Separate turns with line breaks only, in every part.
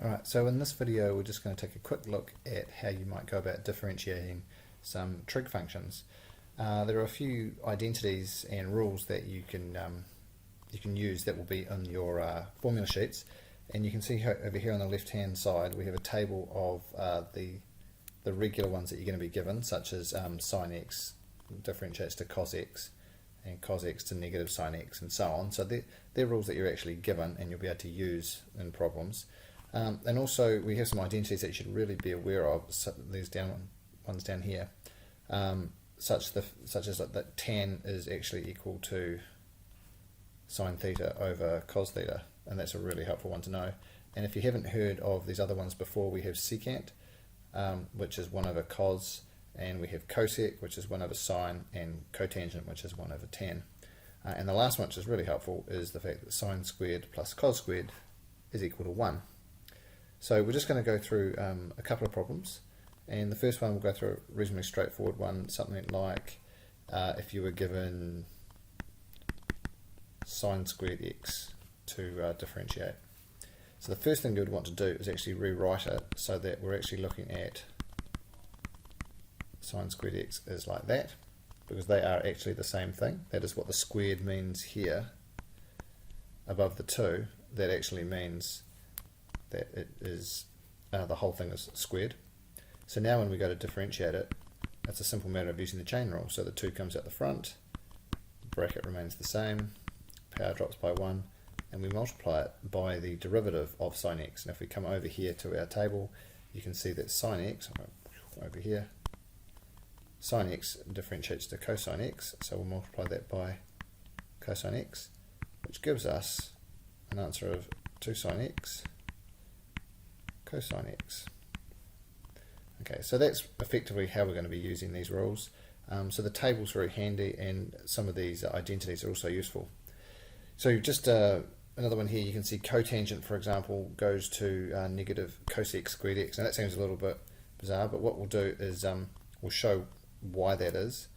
Alright, so in this video we're just going to take a quick look at how you might go about differentiating some trig functions. There are a few identities and rules that you can use that will be in your formula sheets, and you can see over here on the left hand side we have a table of the regular ones that you're going to be given, such as sine x differentiates to cos x and cos x to negative sine x and so on. So they're rules that you're actually given and you'll be able to use in problems. And also we have some identities that you should really be aware of. So these ones down here, such as that tan is actually equal to sine theta over cos theta, and that's a really helpful one to know. And if you haven't heard of these other ones before, we have secant, which is 1 over cos, and we have cosec, which is 1 over sine, and cotangent, which is 1 over tan. And the last one, which is really helpful, is the fact that sine squared plus cos squared is equal to 1. So we're just going to go through a couple of problems, and the first one we'll go through a reasonably straightforward one, something like if you were given sine squared x to differentiate. So the first thing you would want to do is actually rewrite it so that we're actually looking at sine squared x is like that, because they are actually the same thing. That is what the squared means here above the 2. That actually means that it is the whole thing is squared. So now when we go to differentiate it, it's a simple matter of using the chain rule. So the 2 comes out the front, the bracket remains the same, power drops by 1, and we multiply it by the derivative of sine x. And if we come over here to our table, you can see that sine x, over here, sine x differentiates to cosine x, so we'll multiply that by cosine x, which gives us an answer of 2 sine x cosine x. Okay, so that's effectively how we're going to be using these rules. So the table's very handy, and some of these identities are also useful. So just another one here, you can see cotangent, for example, goes to negative cosec squared x. Now that seems a little bit bizarre, but what we'll do is we'll show why that is.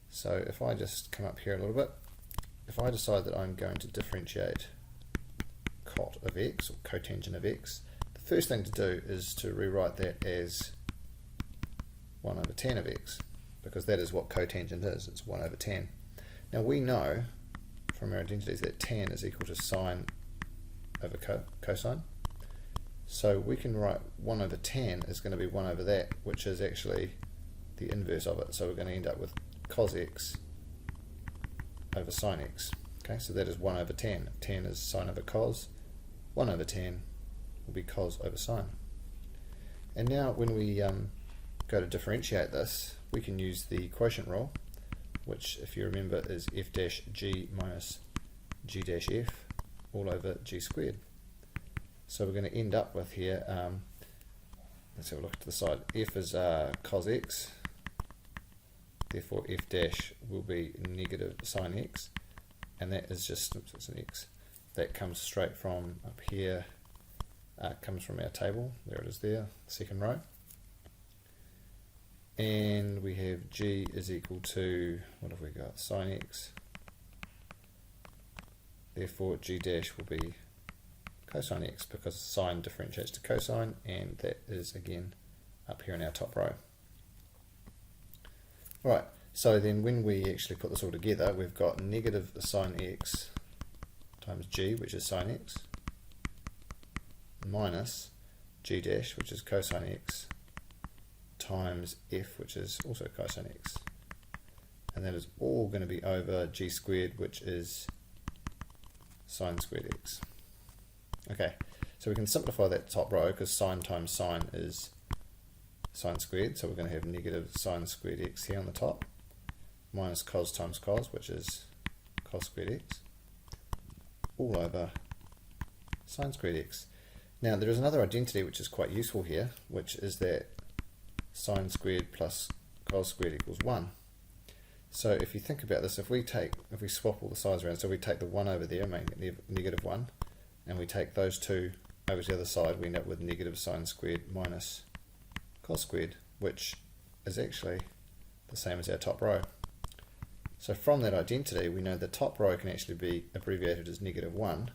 So if I just come up here a little bit, if I decide that I'm going to differentiate cot of x, or cotangent of x, the first thing to do is to rewrite that as 1 over tan of x, because that is what cotangent is, it's 1 over tan. Now we know from our identities that tan is equal to sine over cosine, so we can write 1 over tan is going to be 1 over that, which is actually the inverse of it. So we're going to end up with cos x over sine x. Okay, so that is 1 over tan. If tan is sine over cos, 1 over tan will be cos over sine. And now when we go to differentiate this, we can use the quotient rule, which, if you remember, is f dash g minus g dash f all over g squared. So we're going to end up with here, let's have a look to the side, f is cos x, therefore f dash will be negative sine x, and that is just, oops, it's an x, that comes straight from up here, comes from our table, there it is there, second row. And we have g is equal to, what have we got, sine x, therefore g dash will be cosine x, because sine differentiates to cosine, and that is again up here in our top row. Right, so then when we actually put this all together, we've got negative sine x times g, which is sine x, minus g dash, which is cosine x, times f, which is also cosine x, and that is all going to be over g squared, which is sine squared x. Okay, so we can simplify that top row, because sine times sine is sine squared, so we're going to have negative sine squared x here on the top, minus cos times cos, which is cos squared x, all over sine squared x. Now there is another identity which is quite useful here, which is that sine squared plus cos squared equals 1. So if you think about this, if we swap all the sides around, so we take the 1 over there, making it negative 1, and we take those 2 over to the other side, we end up with negative sine squared minus cos squared, which is actually the same as our top row. So from that identity, we know the top row can actually be abbreviated as negative 1,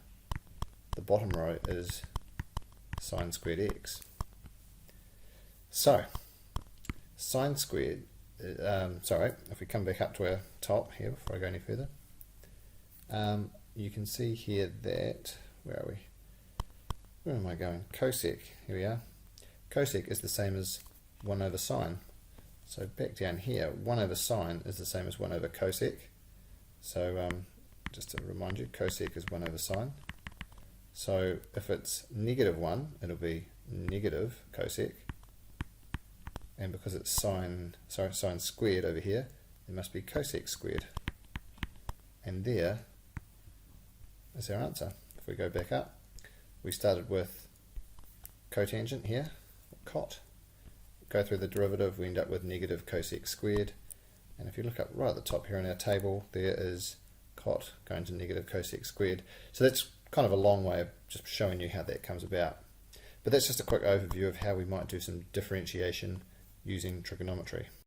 the bottom row is sine squared x. So, sine squared, if we come back up to our top here before I go any further, you can see here that, where are we? Where am I going? Cosec, here we are. Cosec is the same as 1 over sine. So back down here, 1 over sine is the same as 1 over cosec. So just to remind you, cosec is 1 over sine. So if it's -1, it'll be negative cosec. And because it's sine squared over here, it must be cosec squared. And there is our answer. If we go back up, we started with cotangent here, cot. Go through the derivative, we end up with negative cosec squared. And if you look up right at the top here in our table, there is cot going to negative cosec squared. So that's kind of a long way of just showing you how that comes about. But that's just a quick overview of how we might do some differentiation using trigonometry.